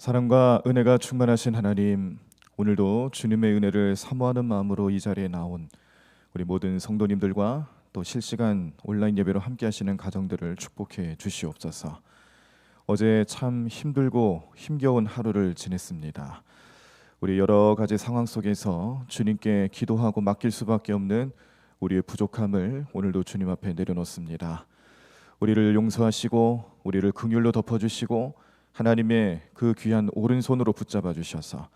사랑과 은혜가 충만하신 하나님, 오늘도 주님의 은혜를 사모하는 마음으로 이 자리에 나온 우리 모든 성도님들과 또 실시간 온라인 예배로 함께 하시는 가정들을 축복해 주시옵소서. 어제 참 힘들고 힘겨운 하루를 지냈습니다. 우리 여러 가지 상황 속에서 주님께 기도하고 맡길 수밖에 없는 우리의 부족함을 오늘도 주님 앞에 내려놓습니다. 우리를 용서하시고 우리를 긍휼로 덮어주시고 하나님의 그 귀한 오른손으로 붙잡아 주셔서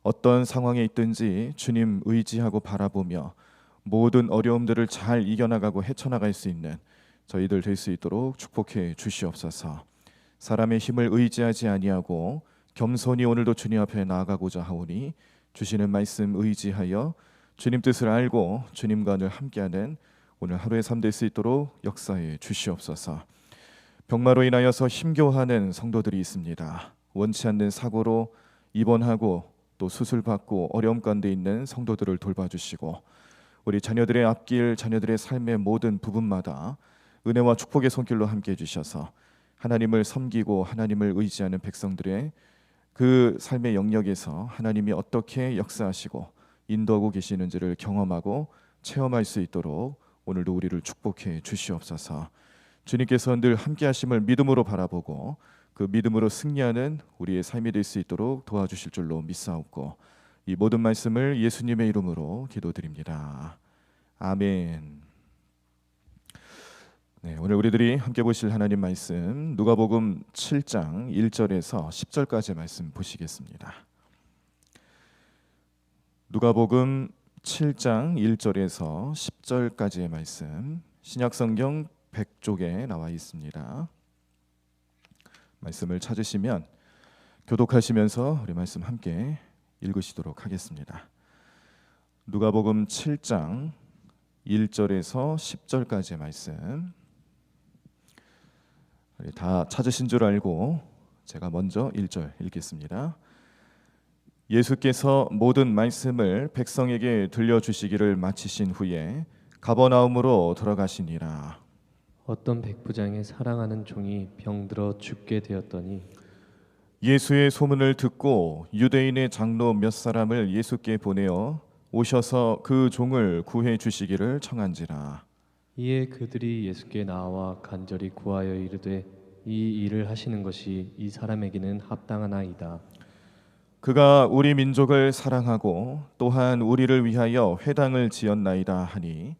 어떤 상황에 있든지 주님 의지하고 바라보며 모든 어려움들을 잘 이겨나가고 헤쳐나갈 수 있는 저희들 될 수 있도록 축복해 주시옵소서. 사람의 힘을 의지하지 아니하고 겸손히 오늘도 주님 앞에 나아가고자 하오니 주시는 말씀 의지하여 주님 뜻을 알고 주님과 늘 함께하는 오늘 하루의 삶 될 수 있도록 역사해 주시옵소서. 병마로 인하여서 힘겨워하는 성도들이 있습니다. 원치 않는 사고로 입원하고 또 수술받고 어려움 가운데 있는 성도들을 돌봐주시고 우리 자녀들의 앞길, 자녀들의 삶의 모든 부분마다 은혜와 축복의 손길로 함께해 주셔서 하나님을 섬기고 하나님을 의지하는 백성들의 그 삶의 영역에서 하나님이 어떻게 역사하시고 인도하고 계시는지를 경험하고 체험할 수 있도록 오늘도 우리를 축복해 주시옵소서. 주님께서 늘 함께 하심을 믿음으로 바라보고 그 믿음으로 승리하는 우리의 삶이 될 수 있도록 도와주실 줄로 믿사옵고 이 모든 말씀을 예수님의 이름으로 기도드립니다. 아멘. 네, 오늘 우리들이 함께 보실 하나님 말씀 누가복음 7장 1절에서 10절까지 말씀 보시겠습니다. 누가복음 7장 1절에서 10절까지의 말씀 신약성경 100쪽에 나와 있습니다. 말씀을 찾으시면 교독하시면서 우리 말씀 함께 읽으시도록 하겠습니다. 누가복음 7장 1절에서 10절까지의 말씀 다 찾으신 줄 알고 제가 먼저 1절 읽겠습니다. 예수께서 모든 말씀을 백성에게 들려주시기를 마치신 후에 가버나움으로 들어가시니라. 어떤 백부장의 사랑하는 종이 병들어 죽게 되었더니 예수의 소문을 듣고 유대인의 장로 몇 사람을 예수께 보내어 오셔서 그 종을 구해 주시기를 청한지라. 이에 그들이 예수께 나와 간절히 구하여 이르되 이 일을 하시는 것이 이 사람에게는 합당하나이다. 그가 우리 민족을 사랑하고 또한 우리를 위하여 회당을 지었나이다 하니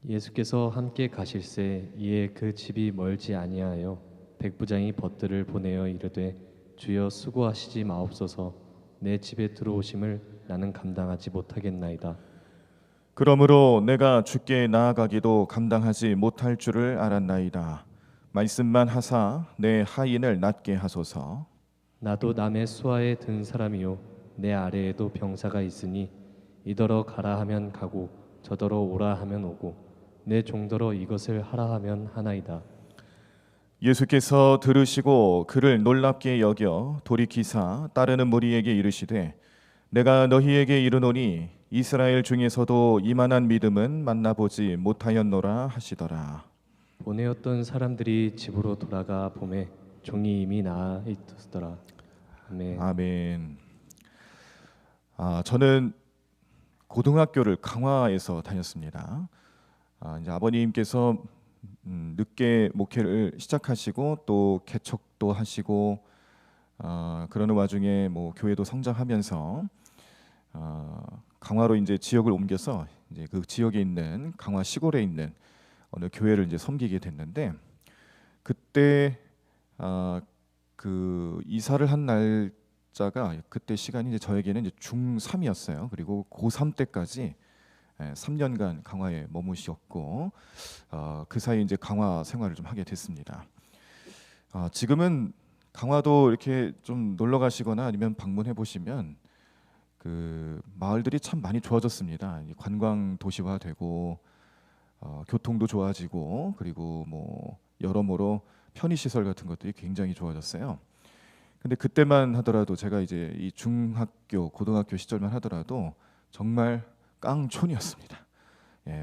예수께서 함께 가실새 이에 그 집이 멀지 아니하여 백부장이 벗들을 보내어 이르되 주여 수고하시지 마옵소서. 내 집에 들어오심을 나는 감당하지 못하겠나이다. 그러므로 내가 주께 나아가기도 감당하지 못할 줄을 알았나이다. 말씀만 하사 내 하인을 낫게 하소서. 나도 남의 수하에 든 사람이요 내 아래에도 병사가 있으니 이더러 가라 하면 가고 저더러 오라 하면 오고 내 종더러 이것을 하라 하면 하나이다. 예수께서 들으시고 그를 놀랍게 여겨 돌이키사 따르는 무리에게 이르시되 내가 너희에게 이르노니 이스라엘 중에서도 이만한 믿음은 만나보지 못하였노라 하시더라. 보내었던 사람들이 집으로 돌아가 보매 종이 이미 나아 있었더라. 아멘. 아멘. 저는 고등학교를 강화에서 다녔습니다. 이제 아버님께서 늦게 목회를 시작하시고 또 개척도 하시고 그러는 와중에 뭐 교회도 성장하면서 강화로 이제 지역을 옮겨서 이제 그 지역에 있는 강화 시골에 있는 어느 교회를 이제 섬기게 됐는데 그때 그 이사를 한 날짜가 그때 시간이 이제 저에게는 이제 중3이었어요. 그리고 고3 때까지 3년간 강화에 머무셨고 그 사이 이제 강화 생활을 좀 하게 됐습니다. 지금은 강화도 이렇게 좀 놀러 가시거나 아니면 방문해 보시면 그 마을들이 참 많이 좋아졌습니다. 관광 도시화되고 교통도 좋아지고 그리고 뭐 여러모로 편의 시설 같은 것들이 굉장히 좋아졌어요. 근데 그때만 하더라도 제가 이제 이 중학교, 고등학교 시절만 하더라도 정말 깡촌이었습니다.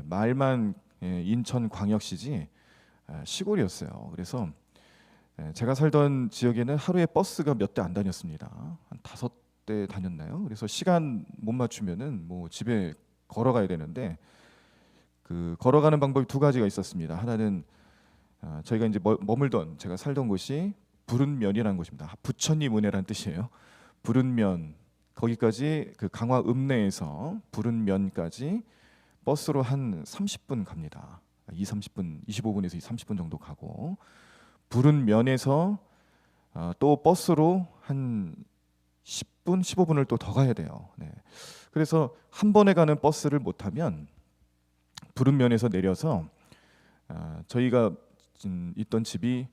말만 인천광역시지 시골이었어요. 그래서 제가 살던 지역에는 하루에 버스가 몇 대 안 다녔습니다. 한 5대 다녔나요? 그래서 시간 못 맞추면은 뭐 집에 걸어가야 되는데 그 걸어가는 방법이 두 가지가 있었습니다. 하나는 저희가 이제 머물던 제가 살던 곳이 부른면이라는 곳입니다. 부처님 은혜란 뜻이에요. 부른면 거기까지 그 강화 읍내에서 부른면까지 버스로 한 30분 갑니다. 30분, 25분에서 30분 정도 가고 부른면에서 또 버스로 한 10분, 15분을 또 더 가야 돼요. 네. 그래서 한 번에 가는 버스를 못 타면 부른면에서 내려서 저희가 있던 집이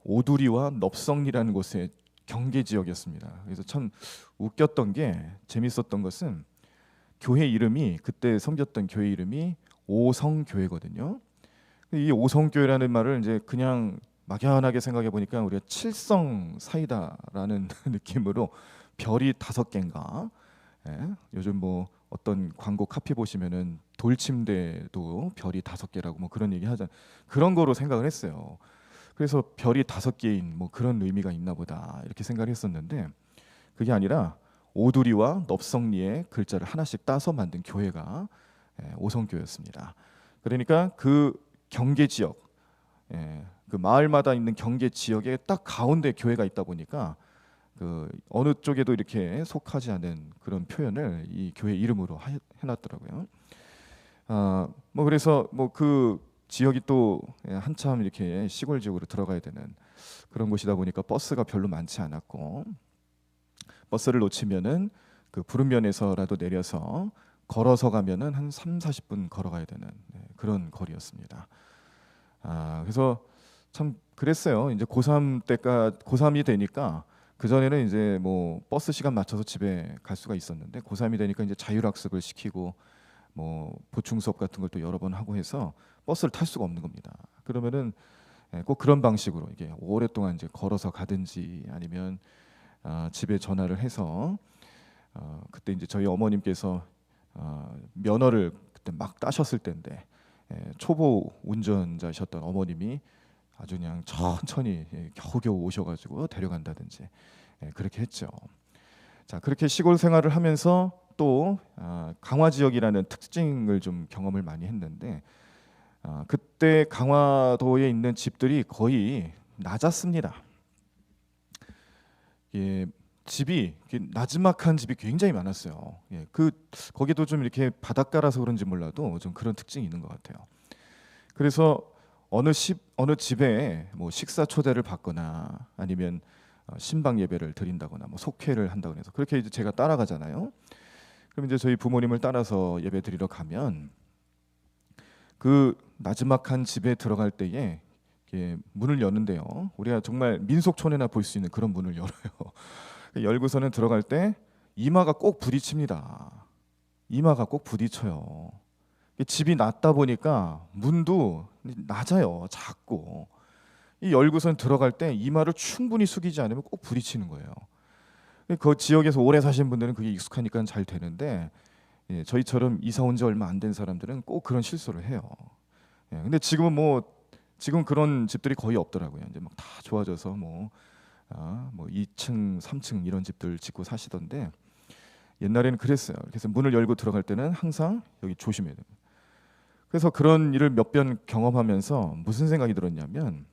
오두리와 넙성리라는 곳의 경계 지역이었습니다. 그래서 참 웃겼던 게 재밌었던 것은 교회 이름이 그때 섬겼던 교회 이름이 오성교회거든요. 이 오성교회라는 말을 이제 그냥 막연하게 생각해 보니까 우리가 칠성 사이다라는 느낌으로 별이 5개인가? 예? 요즘 뭐 어떤 광고 카피 보시면은 돌침대도 별이 5개라고 뭐 그런 얘기 하잖아요. 그런 거로 생각을 했어요. 그래서 별이 5개인 뭐 그런 의미가 있나 보다 이렇게 생각을 했었는데 그게 아니라 오두리와 넙성리의 글자를 하나씩 따서 만든 교회가 오성교였습니다. 그러니까 그 경계 지역, 그 마을마다 있는 경계 지역에 딱 가운데 교회가 있다 보니까 그 어느 쪽에도 이렇게 속하지 않은 그런 표현을 이 교회 이름으로 해놨더라고요. 뭐 그래서 뭐 그 지역이 또 한참 이렇게 시골 지역으로 들어가야 되는 그런 곳이다 보니까 버스가 별로 많지 않았고 버스를 놓치면은 그 부른면에서라도 내려서 걸어서 가면은 한 3, 40분 걸어가야 되는 그런 거리였습니다. 그래서 참 그랬어요. 이제 고3이 되니까 그 전에는 이제 뭐 버스 시간 맞춰서 집에 갈 수가 있었는데 고3이 되니까 이제 자율학습을 시키고 뭐 보충 수업 같은 걸 또 여러 번 하고 해서 버스를 탈 수가 없는 겁니다. 그러면은 꼭 그런 방식으로 이게 오랫동안 이제 걸어서 가든지 아니면 집에 전화를 해서 그때 이제 저희 어머님께서 면허를 그때 막 따셨을 때인데 초보 운전자셨던 어머님이 아주 그냥 천천히 겨우겨우 오셔가지고 데려간다든지 그렇게 했죠. 자, 그렇게 시골 생활을 하면서 또 강화 지역이라는 특징을 좀 경험을 많이 했는데 그때 강화도에 있는 집들이 거의 낮았습니다. 집이 나지막한 집이 굉장히 많았어요. 거기도 좀 이렇게 바닷가라서 그런지 몰라도 좀 그런 특징이 있는 것 같아요. 그래서 어느 집에 뭐 식사 초대를 받거나 아니면 신방 예배를 드린다거나 뭐 속회를 한다고 해서 그렇게 이제 제가 따라가잖아요. 그럼 이제 저희 부모님을 따라서 예배 드리러 가면 그 나지막한 집에 들어갈 때에 문을 여는데요. 우리가 정말 민속촌에나 볼 수 있는 그런 문을 열어요. 열고서는 들어갈 때 이마가 꼭 부딪힙니다. 이마가 꼭 부딪혀요. 집이 낮다 보니까 문도 낮아요. 작고. 이 열고선 들어갈 때 이마를 충분히 숙이지 않으면 꼭 부딪히는 거예요. 그 지역에서 오래 사신 분들은 그게 익숙하니까 잘 되는데 저희처럼 이사 온 지 얼마 안 된 사람들은 꼭 그런 실수를 해요. 근데 지금 그런 집들이 거의 없더라고요. 이제 막 다 좋아져서 뭐 2층, 3층 이런 집들 짓고 사시던데 옛날에는 그랬어요. 그래서 문을 열고 들어갈 때는 항상 여기 조심해야 됩니다. 그래서 그런 일을 몇 번 경험하면서 무슨 생각이 들었냐면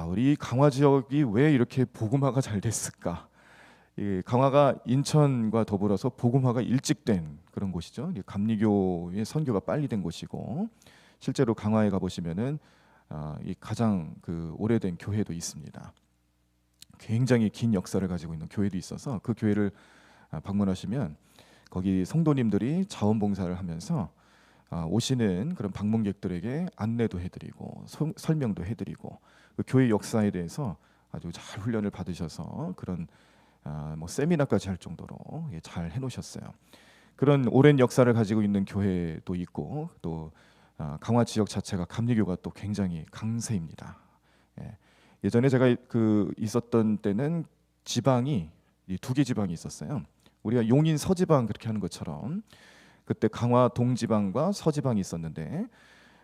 우리 강화 지역이 왜 이렇게 복음화가 잘 됐을까? 이 강화가 인천과 더불어서 복음화가 일찍 된 그런 곳이죠. 감리교의 선교가 빨리 된 곳이고 실제로 강화에 가 보시면은 이 가장 그 오래된 교회도 있습니다. 굉장히 긴 역사를 가지고 있는 교회도 있어서 그 교회를 방문하시면 거기 성도님들이 자원봉사를 하면서 오시는 그런 방문객들에게 안내도 해드리고 설명도 해드리고 그 교회 역사에 대해서 아주 잘 훈련을 받으셔서 그런 뭐 세미나까지 할 정도로 잘 해놓으셨어요. 그런 오랜 역사를 가지고 있는 교회도 있고 또 강화 지역 자체가 감리교가 또 굉장히 강세입니다. 예전에 제가 그 있었던 때는 지방이 2개 지방이 있었어요. 우리가 용인 서지방 그렇게 하는 것처럼 그때 강화 동지방과 서지방이 있었는데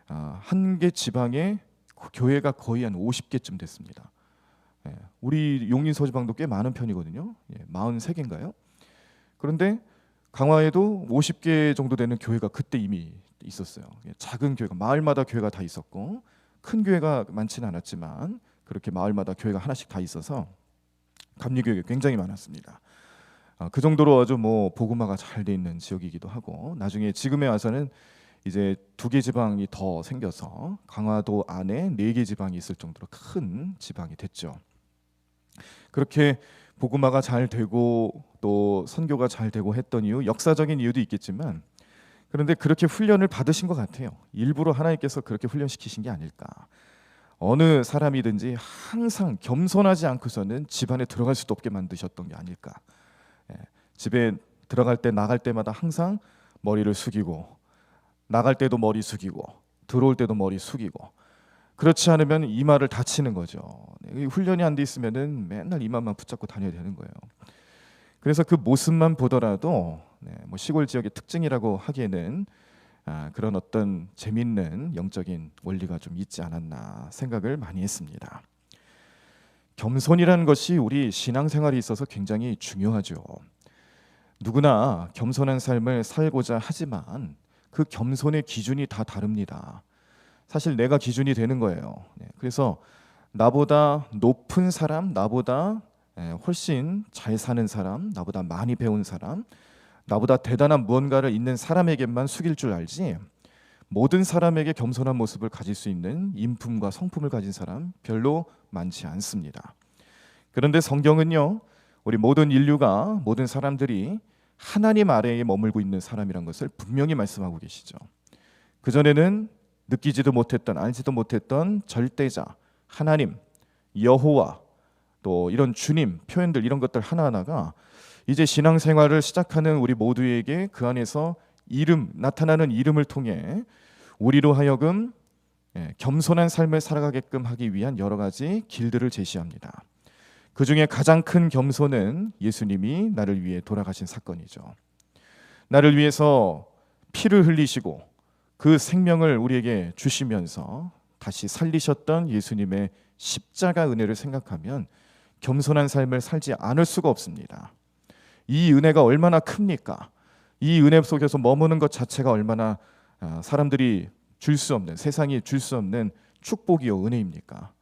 한 개 지방에 교회가 거의 한 50개쯤 됐습니다. 우리 용인서지방도 꽤 많은 편이거든요. 43개인가요? 그런데 강화에도 50개 정도 되는 교회가 그때 이미 있었어요. 작은 교회가 마을마다 교회가 다 있었고 큰 교회가 많지는 않았지만 그렇게 마을마다 교회가 하나씩 다 있어서 감리교회가 굉장히 많았습니다. 그 정도로 아주 뭐 복음화가 잘 돼 있는 지역이기도 하고 나중에 지금에 와서는 이제 2개 지방이 더 생겨서 강화도 안에 4개 지방이 있을 정도로 큰 지방이 됐죠. 그렇게 복음화가 잘 되고 또 선교가 잘 되고 했던 이유, 역사적인 이유도 있겠지만 그런데 그렇게 훈련을 받으신 것 같아요. 일부러 하나님께서 그렇게 훈련시키신 게 아닐까. 어느 사람이든지 항상 겸손하지 않고서는 집안에 들어갈 수도 없게 만드셨던 게 아닐까. 집에 들어갈 때 나갈 때마다 항상 머리를 숙이고 나갈 때도 머리 숙이고 들어올 때도 머리 숙이고 그렇지 않으면 이마를 다치는 거죠. 훈련이 안 돼 있으면은 맨날 이마만 붙잡고 다녀야 되는 거예요. 그래서 그 모습만 보더라도 뭐 시골 지역의 특징이라고 하기에는 그런 어떤 재밌는 영적인 원리가 좀 있지 않았나 생각을 많이 했습니다. 겸손이라는 것이 우리 신앙생활에 있어서 굉장히 중요하죠. 누구나 겸손한 삶을 살고자 하지만 그 겸손의 기준이 다 다릅니다. 사실 내가 기준이 되는 거예요. 그래서 나보다 높은 사람, 나보다 훨씬 잘 사는 사람, 나보다 많이 배운 사람, 나보다 대단한 무언가를 있는 사람에게만 숙일 줄 알지 모든 사람에게 겸손한 모습을 가질 수 있는 인품과 성품을 가진 사람 별로 많지 않습니다. 그런데 성경은요, 우리 모든 인류가, 모든 사람들이 하나님 아래에 머물고 있는 사람이란 것을 분명히 말씀하고 계시죠. 그전에는 느끼지도 못했던, 알지도 못했던 절대자, 하나님, 여호와, 또 이런 주님 표현들, 이런 것들 하나하나가 이제 신앙생활을 시작하는 우리 모두에게 그 안에서 이름, 나타나는 이름을 통해 우리로 하여금 겸손한 삶을 살아가게끔 하기 위한 여러 가지 길들을 제시합니다. 그 중에 가장 큰 겸손은 예수님이 나를 위해 돌아가신 사건이죠. 나를 위해서 피를 흘리시고 그 생명을 우리에게 주시면서 다시 살리셨던 예수님의 십자가 은혜를 생각하면 겸손한 삶을 살지 않을 수가 없습니다. 이 은혜가 얼마나 큽니까? 이 은혜 속에서 머무는 것 자체가 얼마나 사람들이 줄 수 없는, 세상이 줄 수 없는 축복이요 은혜입니까?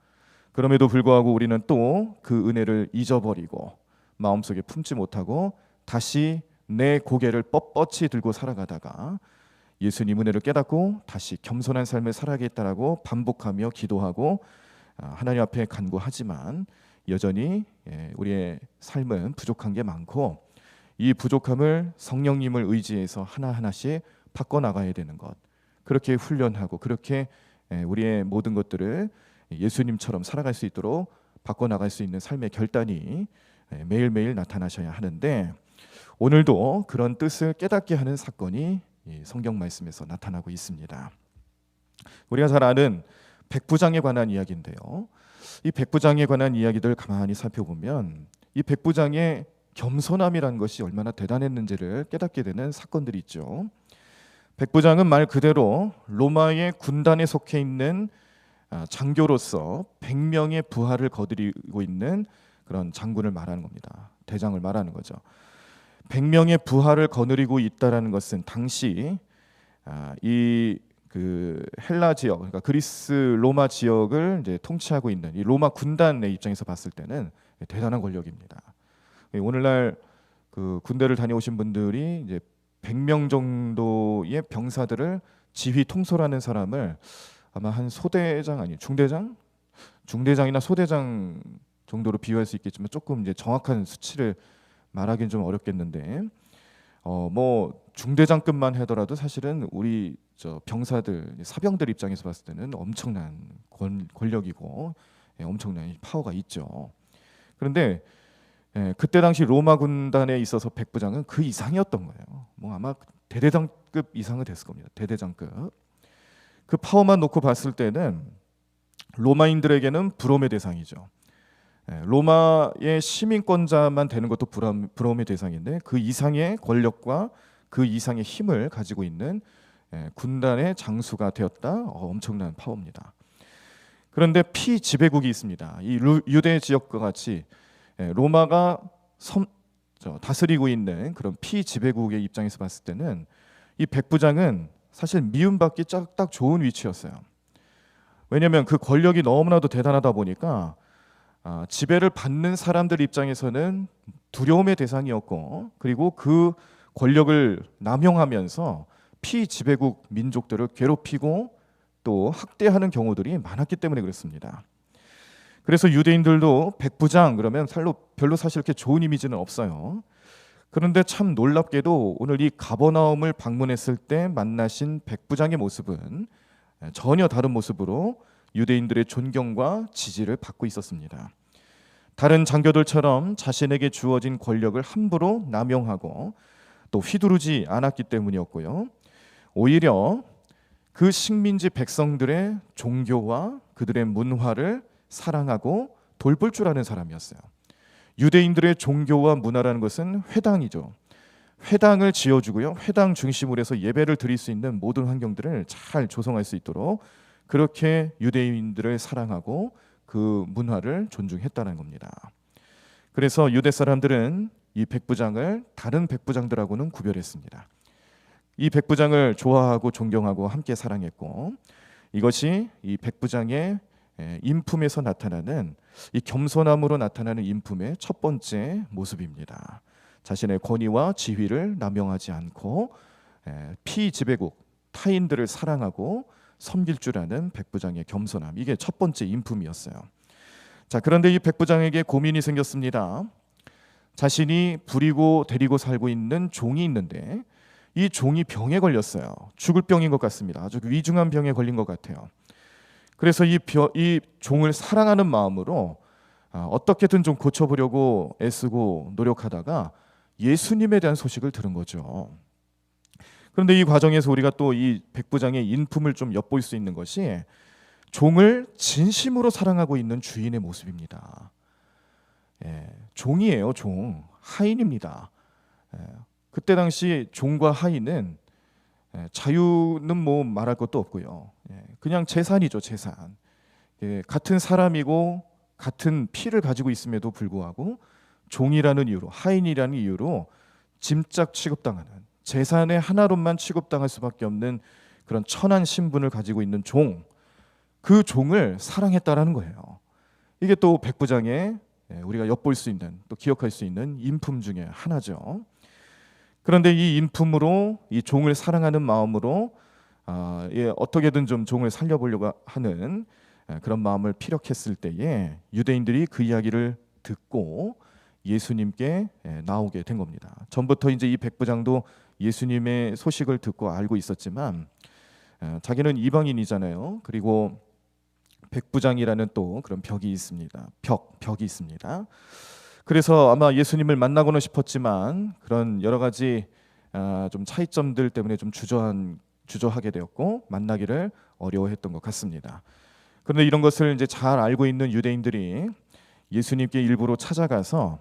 그럼에도 불구하고 우리는 또 그 은혜를 잊어버리고 마음속에 품지 못하고 다시 내 고개를 뻣뻣이 들고 살아가다가 예수님 은혜를 깨닫고 다시 겸손한 삶을 살아야겠다라고 반복하며 기도하고 하나님 앞에 간구하지만 여전히 우리의 삶은 부족한 게 많고 이 부족함을 성령님을 의지해서 하나하나씩 바꿔나가야 되는 것, 그렇게 훈련하고 그렇게 우리의 모든 것들을 예수님처럼 살아갈 수 있도록 바꿔나갈 수 있는 삶의 결단이 매일매일 나타나셔야 하는데 오늘도 그런 뜻을 깨닫게 하는 사건이 성경 말씀에서 나타나고 있습니다. 우리가 잘 아는 백부장에 관한 이야기인데요. 이 백부장에 관한 이야기들 가만히 살펴보면 이 백부장의 겸손함이라는 것이 얼마나 대단했는지를 깨닫게 되는 사건들이 있죠. 백부장은 말 그대로 로마의 군단에 속해 있는 장교로서 100명의 부하를 거느리고 있는 그런 장군을 말하는 겁니다. 대장을 말하는 거죠. 100명의 부하를 거느리고 있다라는 것은 당시 이 그 헬라 지역, 그러니까 그리스 로마 지역을 이제 통치하고 있는 이 로마 군단의 입장에서 봤을 때는 대단한 권력입니다. 오늘날 그 군대를 다녀오신 분들이 이제 100명 정도의 병사들을 지휘 통솔하는 사람을 아마 한 소대장 아니 중대장? 중대장이나 소대장 정도로 비유할 수 있겠지만 조금 이제 정확한 수치를 말하기는 좀 어렵겠는데 뭐 중대장급만 하더라도 사실은 우리 저 병사들 사병들 입장에서 봤을 때는 엄청난 권력이고 엄청난 파워가 있죠. 그런데 그때 당시 로마 군단에 있어서 백부장은 그 이상이었던 거예요. 뭐 아마 대대장급 이상은 됐을 겁니다. 대대장급. 그 파워만 놓고 봤을 때는 로마인들에게는 부러움의 대상이죠. 로마의 시민권자만 되는 것도 부러움의 대상인데 그 이상의 권력과 그 이상의 힘을 가지고 있는 군단의 장수가 되었다. 엄청난 파워입니다. 그런데 피지배국이 있습니다. 이 유대 지역과 같이 로마가 다스리고 있는 그런 피지배국의 입장에서 봤을 때는 이 백부장은 사실 미움받기 딱 좋은 위치였어요. 왜냐하면 그 권력이 너무나도 대단하다 보니까 지배를 받는 사람들 입장에서는 두려움의 대상이었고, 그리고 그 권력을 남용하면서 피지배국 민족들을 괴롭히고 또 학대하는 경우들이 많았기 때문에 그렇습니다. 그래서 유대인들도 백부장 그러면 별로 사실 이렇게 좋은 이미지는 없어요. 그런데 참 놀랍게도 오늘 이 가버나움을 방문했을 때 만나신 백부장의 모습은 전혀 다른 모습으로 유대인들의 존경과 지지를 받고 있었습니다. 다른 장교들처럼 자신에게 주어진 권력을 함부로 남용하고 또 휘두르지 않았기 때문이었고요. 오히려 그 식민지 백성들의 종교와 그들의 문화를 사랑하고 돌볼 줄 아는 사람이었어요. 유대인들의 종교와 문화라는 것은 회당이죠. 회당을 지어주고요, 회당 중심으로 해서 예배를 드릴 수 있는 모든 환경들을 잘 조성할 수 있도록 그렇게 유대인들을 사랑하고 그 문화를 존중했다는 겁니다. 그래서 유대 사람들은 이 백부장을 다른 백부장들하고는 구별했습니다. 이 백부장을 좋아하고 존경하고 함께 사랑했고, 이것이 이 백부장의 인품에서 나타나는 이 겸손함으로 나타나는 인품의 첫 번째 모습입니다. 자신의 권위와 지위를 남용하지 않고 피지배국 타인들을 사랑하고 섬길 줄 아는 백부장의 겸손함, 이게 첫 번째 인품이었어요. 자, 그런데 이 백부장에게 고민이 생겼습니다. 자신이 부리고 데리고 살고 있는 종이 있는데 이 종이 병에 걸렸어요. 죽을 병인 것 같습니다. 아주 위중한 병에 걸린 것 같아요. 그래서 이 종을 사랑하는 마음으로 어떻게든 좀 고쳐보려고 애쓰고 노력하다가 예수님에 대한 소식을 들은 거죠. 그런데 이 과정에서 우리가 또 이 백부장의 인품을 좀 엿볼 수 있는 것이 종을 진심으로 사랑하고 있는 주인의 모습입니다. 종이에요, 종. 하인입니다. 그때 당시 종과 하인은 자유는 뭐 말할 것도 없고요. 그냥 재산이죠, 재산. 같은 사람이고 같은 피를 가지고 있음에도 불구하고 종이라는 이유로, 하인이라는 이유로 짐짝 취급당하는, 재산의 하나로만 취급당할 수밖에 없는 그런 천한 신분을 가지고 있는 종, 그 종을 사랑했다라는 거예요. 이게 또 백부장의 우리가 엿볼 수 있는, 또 기억할 수 있는 인품 중에 하나죠. 그런데 이 인품으로, 이 종을 사랑하는 마음으로 어떻게든 좀 종을 살려보려고 하는 그런 마음을 피력했을 때에 유대인들이 그 이야기를 듣고 예수님께 나오게 된 겁니다. 전부터 이제 이 백부장도 예수님의 소식을 듣고 알고 있었지만 자기는 이방인이잖아요. 그리고 백부장이라는 또 그런 벽이 있습니다. 벽이 있습니다. 그래서 아마 예수님을 만나고는 싶었지만 그런 여러 가지 좀 차이점들 때문에 좀 주저하게 되었고 만나기를 어려워했던 것 같습니다. 그런데 이런 것을 이제 잘 알고 있는 유대인들이 예수님께 일부러 찾아가서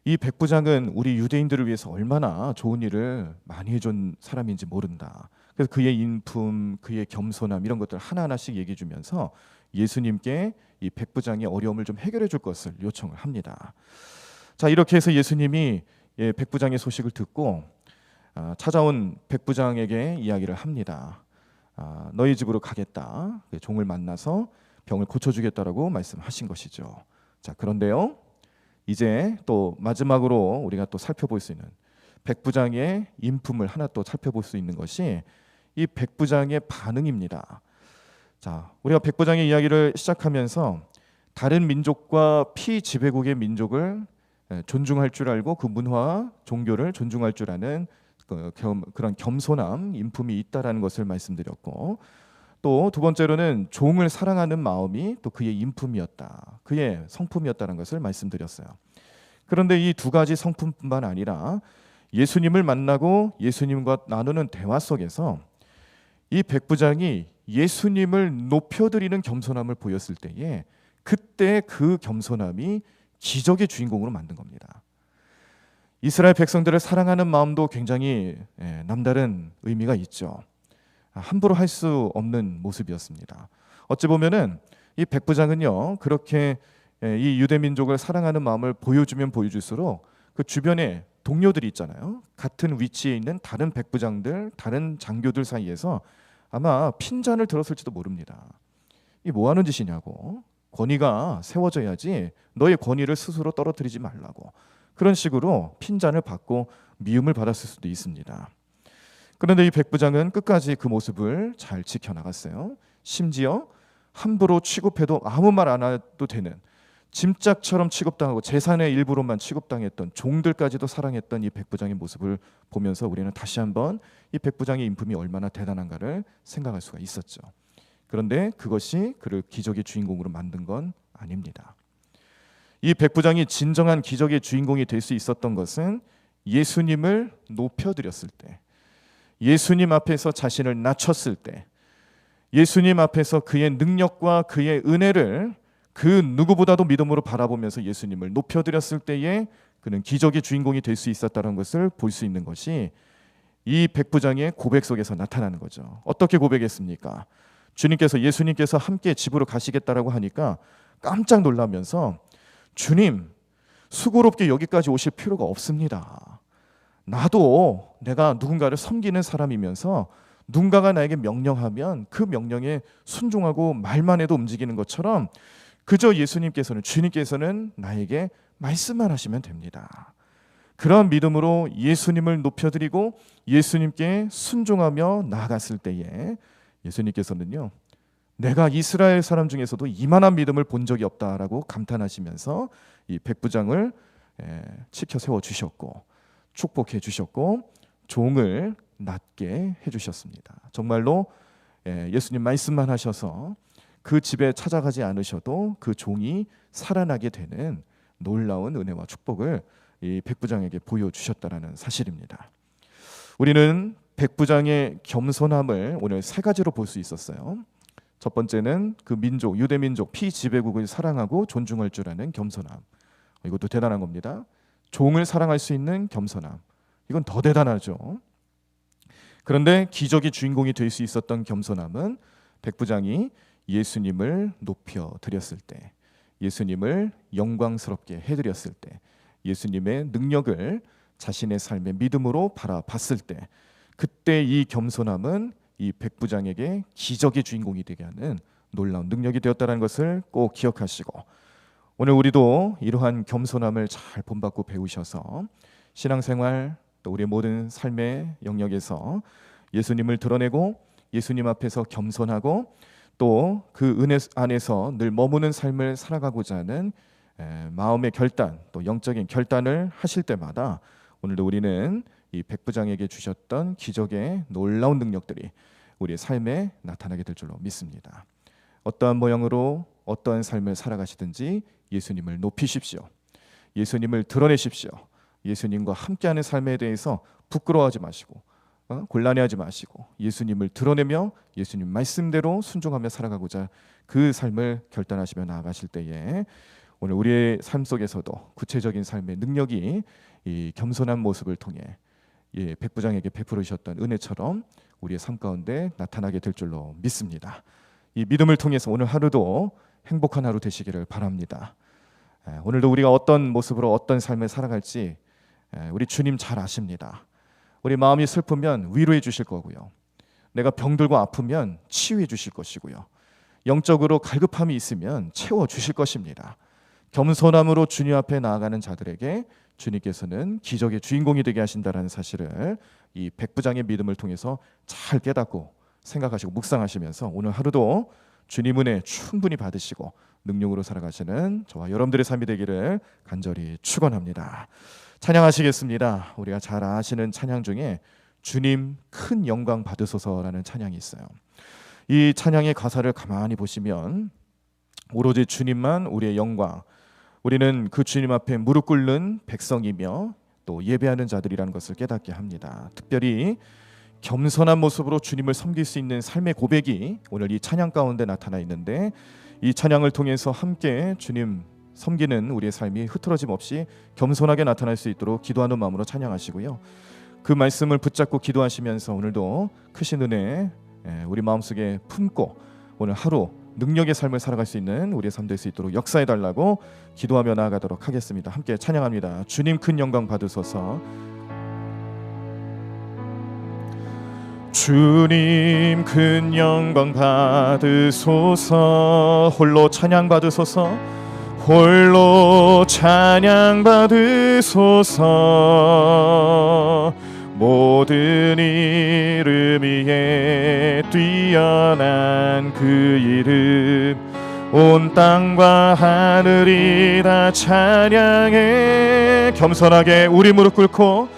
이 백부장은 우리 유대인들을 위해서 얼마나 좋은 일을 많이 해준 사람인지 모른다. 그래서 그의 인품, 그의 겸손함 이런 것들 하나하나씩 얘기해 주면서 예수님께 이 백부장의 어려움을 좀 해결해 줄 것을 요청을 합니다. 자, 이렇게 해서 예수님이 백부장의 소식을 듣고 찾아온 백부장에게 이야기를 합니다. 너희 집으로 가겠다. 종을 만나서 병을 고쳐주겠다라고 말씀하신 것이죠. 자, 그런데요, 이제 또 마지막으로 우리가 또 살펴볼 수 있는 백부장의 인품을 하나 또 살펴볼 수 있는 것이 이 백부장의 반응입니다. 자, 우리가 백부장의 이야기를 시작하면서 다른 민족과 피지배국의 민족을 존중할 줄 알고 그 문화와 종교를 존중할 줄 아는 그런 겸손함, 인품이 있다라는 것을 말씀드렸고, 또 두 번째로는 종을 사랑하는 마음이 또 그의 인품이었다, 그의 성품이었다는 것을 말씀드렸어요. 그런데 이 두 가지 성품뿐만 아니라 예수님을 만나고 예수님과 나누는 대화 속에서 이 백부장이 예수님을 높여드리는 겸손함을 보였을 때에 그때 그 겸손함이 기적의 주인공으로 만든 겁니다. 이스라엘 백성들을 사랑하는 마음도 굉장히 남다른 의미가 있죠. 함부로 할 수 없는 모습이었습니다. 어찌 보면은 이 백부장은요 그렇게 이 유대 민족을 사랑하는 마음을 보여주면 보여줄수록 그 주변에 동료들이 있잖아요. 같은 위치에 있는 다른 백부장들, 다른 장교들 사이에서 아마 핀잔을 들었을지도 모릅니다. 이 뭐 하는 짓이냐고. 권위가 세워져야지 너의 권위를 스스로 떨어뜨리지 말라고. 그런 식으로 핀잔을 받고 미움을 받았을 수도 있습니다. 그런데 이 백부장은 끝까지 그 모습을 잘 지켜나갔어요. 심지어 함부로 취급해도 아무 말 안 해도 되는, 짐짝처럼 취급당하고 재산의 일부로만 취급당했던 종들까지도 사랑했던 이 백부장의 모습을 보면서 우리는 다시 한번 이 백부장의 인품이 얼마나 대단한가를 생각할 수가 있었죠. 그런데 그것이 그를 기적의 주인공으로 만든 건 아닙니다. 이 백부장이 진정한 기적의 주인공이 될 수 있었던 것은 예수님을 높여드렸을 때, 예수님 앞에서 자신을 낮췄을 때, 예수님 앞에서 그의 능력과 그의 은혜를 그 누구보다도 믿음으로 바라보면서 예수님을 높여드렸을 때에 그는 기적의 주인공이 될 수 있었다는 것을 볼 수 있는 것이 이 백부장의 고백 속에서 나타나는 거죠. 어떻게 고백했습니까? 주님께서, 예수님께서 함께 집으로 가시겠다라고 하니까 깜짝 놀라면서 주님, 수고롭게 여기까지 오실 필요가 없습니다. 나도 내가 누군가를 섬기는 사람이면서 누군가가 나에게 명령하면 그 명령에 순종하고 말만 해도 움직이는 것처럼 그저 예수님께서는, 주님께서는 나에게 말씀만 하시면 됩니다. 그런 믿음으로 예수님을 높여드리고 예수님께 순종하며 나아갔을 때에 예수님께서는요, 내가 이스라엘 사람 중에서도 이만한 믿음을 본 적이 없다라고 감탄하시면서 이 백부장을 치켜 세워 주셨고 축복해 주셨고 종을 낫게 해주셨습니다. 정말로 예수님 말씀만 하셔서 그 집에 찾아가지 않으셔도 그 종이 살아나게 되는 놀라운 은혜와 축복을 이 백부장에게 보여주셨다라는 사실입니다. 우리는 백부장의 겸손함을 오늘 세 가지로 볼 수 있었어요. 첫 번째는 그 민족, 유대 민족 피지배국을 사랑하고 존중할 줄 아는 겸손함. 이것도 대단한 겁니다. 종을 사랑할 수 있는 겸손함. 이건 더 대단하죠. 그런데 기적의 주인공이 될 수 있었던 겸손함은 백부장이 예수님을 높여 드렸을 때, 예수님을 영광스럽게 해드렸을 때, 예수님의 능력을 자신의 삶의 믿음으로 바라봤을 때, 그때 이 겸손함은 이 백부장에게 기적의 주인공이 되게 하는 놀라운 능력이 되었다는 것을 꼭 기억하시고, 오늘 우리도 이러한 겸손함을 잘 본받고 배우셔서 신앙생활 또 우리의 모든 삶의 영역에서 예수님을 드러내고 예수님 앞에서 겸손하고 또 그 은혜 안에서 늘 머무는 삶을 살아가고자 하는 마음의 결단, 또 영적인 결단을 하실 때마다 오늘도 우리는 이 백부장에게 주셨던 기적의 놀라운 능력들이 우리의 삶에 나타나게 될 줄로 믿습니다. 어떠한 모양으로 어떠한 삶을 살아가시든지 예수님을 높이십시오. 예수님을 드러내십시오. 예수님과 함께하는 삶에 대해서 부끄러워하지 마시고 곤란해하지 마시고 예수님을 드러내며 예수님 말씀대로 순종하며 살아가고자 그 삶을 결단하시며 나아가실 때에 오늘 우리의 삶 속에서도 구체적인 삶의 능력이 이 겸손한 모습을 통해 백부장에게 베풀으셨던 은혜처럼 우리의 삶 가운데 나타나게 될 줄로 믿습니다. 이 믿음을 통해서 오늘 하루도 행복한 하루 되시기를 바랍니다. 오늘도 우리가 어떤 모습으로 어떤 삶을 살아갈지 우리 주님 잘 아십니다. 우리 마음이 슬프면 위로해 주실 거고요. 내가 병들고 아프면 치유해 주실 것이고요. 영적으로 갈급함이 있으면 채워 주실 것입니다. 겸손함으로 주님 앞에 나아가는 자들에게 주님께서는 기적의 주인공이 되게 하신다는 사실을 이 백부장의 믿음을 통해서 잘 깨닫고 생각하시고 묵상하시면서 오늘 하루도 주님 은혜 충분히 받으시고 능력으로 살아가시는 저와 여러분들의 삶이 되기를 간절히 축원합니다. 찬양하시겠습니다. 우리가 잘 아시는 찬양 중에 주님 큰 영광 받으소서라는 찬양이 있어요. 이 찬양의 가사를 가만히 보시면 오로지 주님만 우리의 영광, 우리는 그 주님 앞에 무릎 꿇는 백성이며 또 예배하는 자들이라는 것을 깨닫게 합니다. 특별히 겸손한 모습으로 주님을 섬길 수 있는 삶의 고백이 오늘 이 찬양 가운데 나타나 있는데, 이 찬양을 통해서 함께 주님 섬기는 우리의 삶이 흐트러짐 없이 겸손하게 나타날 수 있도록 기도하는 마음으로 찬양하시고요. 그 말씀을 붙잡고 기도하시면서 오늘도 크신 은혜 우리 마음속에 품고 오늘 하루 능력의 삶을 살아갈 수 있는 우리의 삶 될 수 있도록 역사해 달라고 기도하며 나아가도록 하겠습니다. 함께 찬양합니다. 주님 큰 영광 받으소서. 주님 큰 영광 받으소서. 홀로 찬양 받으소서. 홀로 찬양 받으소서. 모든 이름 위에 뛰어난 그 이름 온 땅과 하늘이 다 찬양해. 겸손하게 우리 무릎 꿇고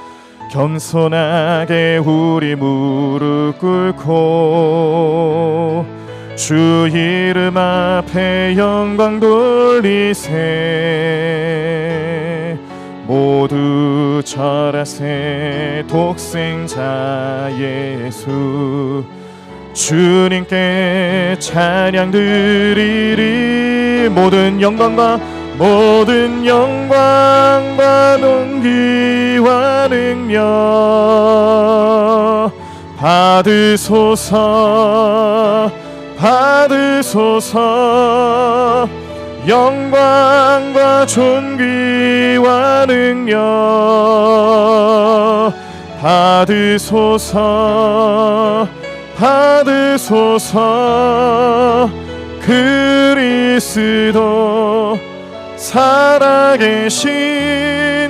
겸손하게 우리 무릎 꿇고 주 이름 앞에 영광 돌리세. 모두 절하세. 독생자 예수 주님께 찬양 드리리. 모든 영광과 농기와 능력 받으소서. 받으소서. 영광과 존귀와 능력 받으소서. 받으소서. 그리스도 살아계신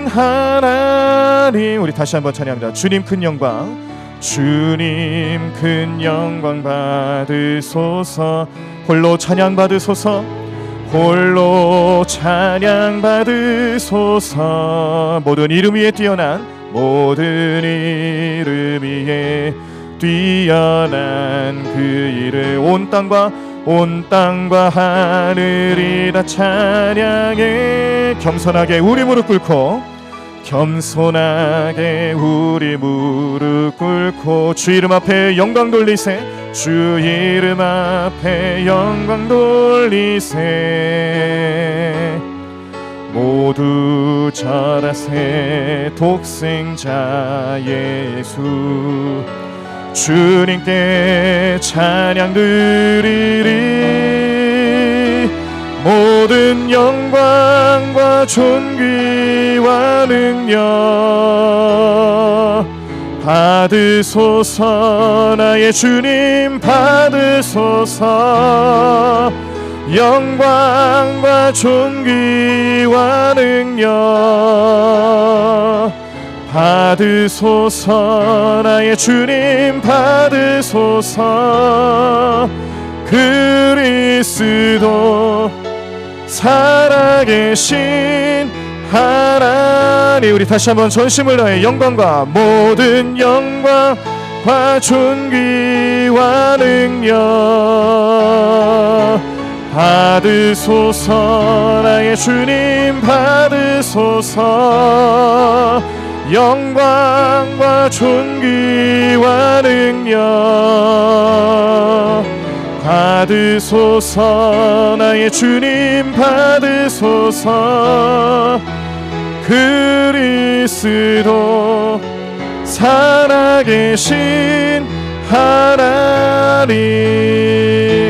하나님. 우리 다시 한번 찬양합니다. 주님 큰 영광. 주님 큰 영광 받으소서. 홀로 찬양 받으소서. 홀로 찬양 받으소서. 모든 이름 위에 뛰어난 모든 이름 위에 뛰어난 그 이름 온 땅과 하늘이 다 찬양해. 겸손하게 우리 무릎 꿇고 겸손하게 우리 무릎 꿇고 주 이름 앞에 영광 돌리세. 주 이름 앞에 영광 돌리세. 모두 절하세. 독생자 예수 주님께 찬양 드리리. 모든 영광과 존귀와 능력 받으소서. 나의 주님 받으소서. 영광과 존귀와 능력 받으소서. 나의 주님 받으소서. 그리스도 살아계신 하나님. 우리 다시 한번 전심을 다해 영광과 모든 영광과 존귀와 능력 받으소서. 나의 주님 받으소서. 영광과 존귀와 능력 받으소서. 나의 주님 받으소서. 그리스도 살아계신 하나님.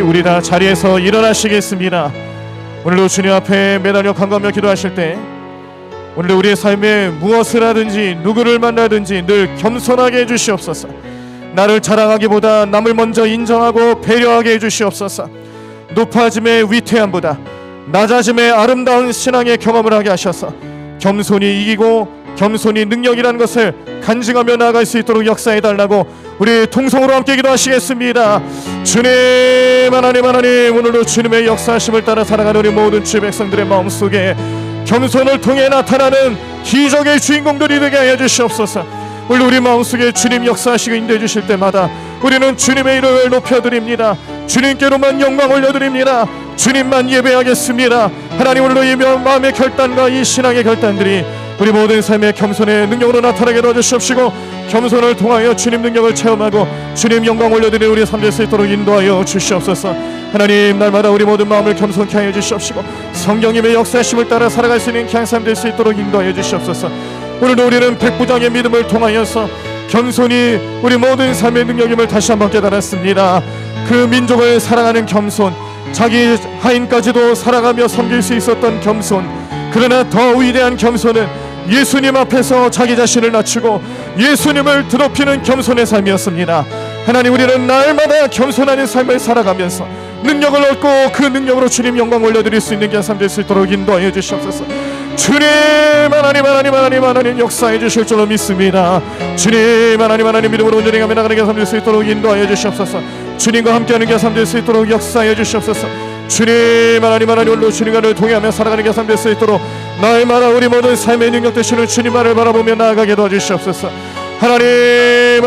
우리 다 자리에서 일어나시겠습니다. 오늘도 주님 앞에 매달려 간구하며 기도하실 때 오늘 우리의 삶에 무엇을 하든지 누구를 만나든지 늘 겸손하게 해주시옵소서. 나를 자랑하기보다 남을 먼저 인정하고 배려하게 해주시옵소서. 높아짐의 위태함보다 낮아짐의 아름다운 신앙의 경험을 하게 하셔서 겸손히 이기고 겸손히 능력이라는 것을 간증하며 나아갈 수 있도록 역사해달라고 우리 통성으로 함께 기도하시겠습니다. 주님 하나님 오늘도 주님의 역사하심을 따라 살아가는 우리 모든 주 백성들의 마음속에 겸손을 통해 나타나는 기적의 주인공들이 되게 하여 주시옵소서. 오늘 우리 마음속에 주님 역사하시고 인도해 주실 때마다 우리는 주님의 이름을 높여드립니다. 주님께로만 영광 올려드립니다. 주님만 예배하겠습니다. 하나님 오늘도 이 마음의 결단과 이 신앙의 결단들이 우리 모든 삶의 겸손의 능력으로 나타나게 도와주시옵시고 겸손을 통하여 주님 능력을 체험하고 주님 영광 올려드리는 우리의 삶 될 수 있도록 인도하여 주시옵소서. 하나님 날마다 우리 모든 마음을 겸손케 하여 주시옵시고 성령님의 역사하심을 따라 살아갈 수 있는 귀한 삶 될 수 있도록 인도하여 주시옵소서. 오늘도 우리는 백부장의 믿음을 통하여서 겸손히 우리 모든 삶의 능력임을 다시 한번 깨달았습니다. 그 민족을 사랑하는 겸손, 자기 하인까지도 살아가며 섬길 수 있었던 겸손, 그러나 더 위대한 겸손은 예수님 앞에서 자기 자신을 낮추고 예수님을 드높이는 겸손의 삶이었습니다. 하나님, 우리는 날마다 겸손한 삶을 살아가면서 능력을 얻고 그 능력으로 주님 영광 올려드릴 수 있는 귀한 삶 될 수 있도록 인도하여 주시옵소서. 주님, 하나님 역사해 주실 줄로 믿습니다. 주님, 하나님 믿음으로 온전히 가며 나가는 귀한 삶 될 수 있도록 인도하여 주시옵소서. 주님과 함께하는 귀한 삶 될 수 있도록 역사해 주시옵소서. 주님, 하나님 오늘도 주님과 늘 동행하며 살아가는 귀한 삶 될 수 있도록 날마다 우리 모든 삶의 능력 되시는 주님만을 바라보며 나아가게 도와주시옵소서. 하나님,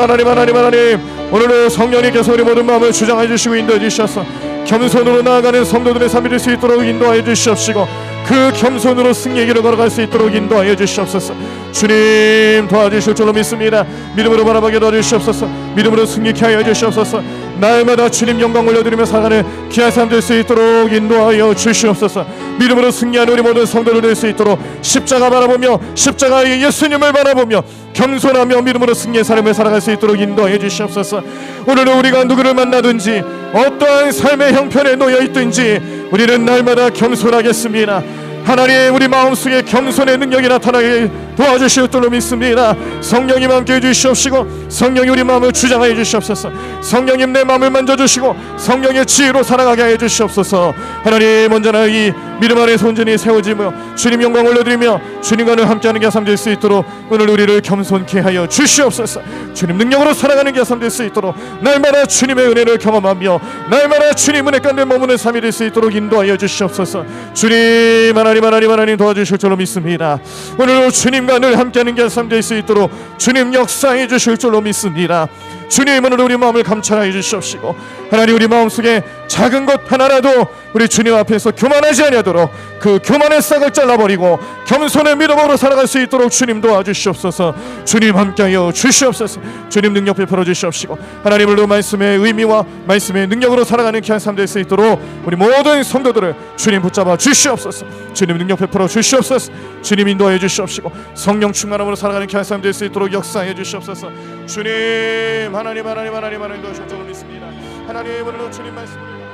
오늘도 성령님께서 우리 모든 마음을 주장해 주시고 인도해 주셔서 겸손으로 나아가는 성도들의 삶이 될 수 있도록 인도하여 주시옵시고 그 겸손으로 승리의 길을 걸어갈 수 있도록 인도하여 주시옵소서. 주님 도와주실 줄로 믿습니다. 믿음으로 바라보게 도와주시옵소서. 믿음으로 승리케 하여 주시옵소서. 날마다 주님 영광 올려드리며 살아가는 귀한 삶 될 수 있도록 인도하여 주시옵소서. 믿음으로 승리하는 우리 모든 성도들 될 수 있도록 십자가 바라보며 십자가의 예수님을 바라보며 겸손하며 믿음으로 승리의 삶을 살아갈 수 있도록 인도해 주시옵소서. 오늘은 우리가 누구를 만나든지 어떠한 삶의 형편에 놓여 있든지 우리는 날마다 겸손하겠습니다. 하나님, 우리 마음속에 겸손의 능력이 나타나게 도와주실 줄로 믿습니다. 성령님 함께해 주시옵시고 성령이 우리 마음을 주장하여 주시옵소서. 성령님 내 마음을 만져주시고 성령의 지혜로 살아가게 하여 주시옵소서. 하나님, 언제나 이 믿음 안에서 온전히 세워지며 주님 영광 올려드리며 주님과 늘 함께하는 게 삶 될 수 있도록 오늘 우리를 겸손케 하여 주시옵소서. 주님 능력으로 살아가는 게 삶 될 수 있도록 날마다 주님의 은혜를 경험하며 날마다 주님 은혜 가운데 머무는 삶이 될 수 있도록 인도하여 주시옵소서. 주님, 하나님 도와주실 줄로 믿습니다. 오늘 주님과 늘 함께하는 게 삶 될 수 있도록 주님 역사해 주실 줄로 믿습니다. 주님, 오늘 우리 마음을 감찰하여 주시옵시고 하나님, 우리 마음속에 작은 것 하나라도 우리 주님 앞에서 교만하지 아니하도록 그 교만의 싹을 잘라버리고 겸손의 믿음으로 살아갈 수 있도록 주님 도와주시옵소서. 주님 함께하여 주시옵소서. 주님 능력 베풀어 주시옵시고 하나님, 오늘도 말씀의 의미와 말씀의 능력으로 살아가는 귀한 삶 될 수 있도록 우리 모든 성도들을 주님 붙잡아 주시옵소서. 주님 능력 베풀어 주시옵소서. 주님 인도하여 주시옵시고 성령 충만함으로 살아가는 귀한 삶 될 수 있도록 역사해 주시옵소서. 주님, 하나님 도와주실 줄 믿습니다. 하나님, 오늘도 주님 말씀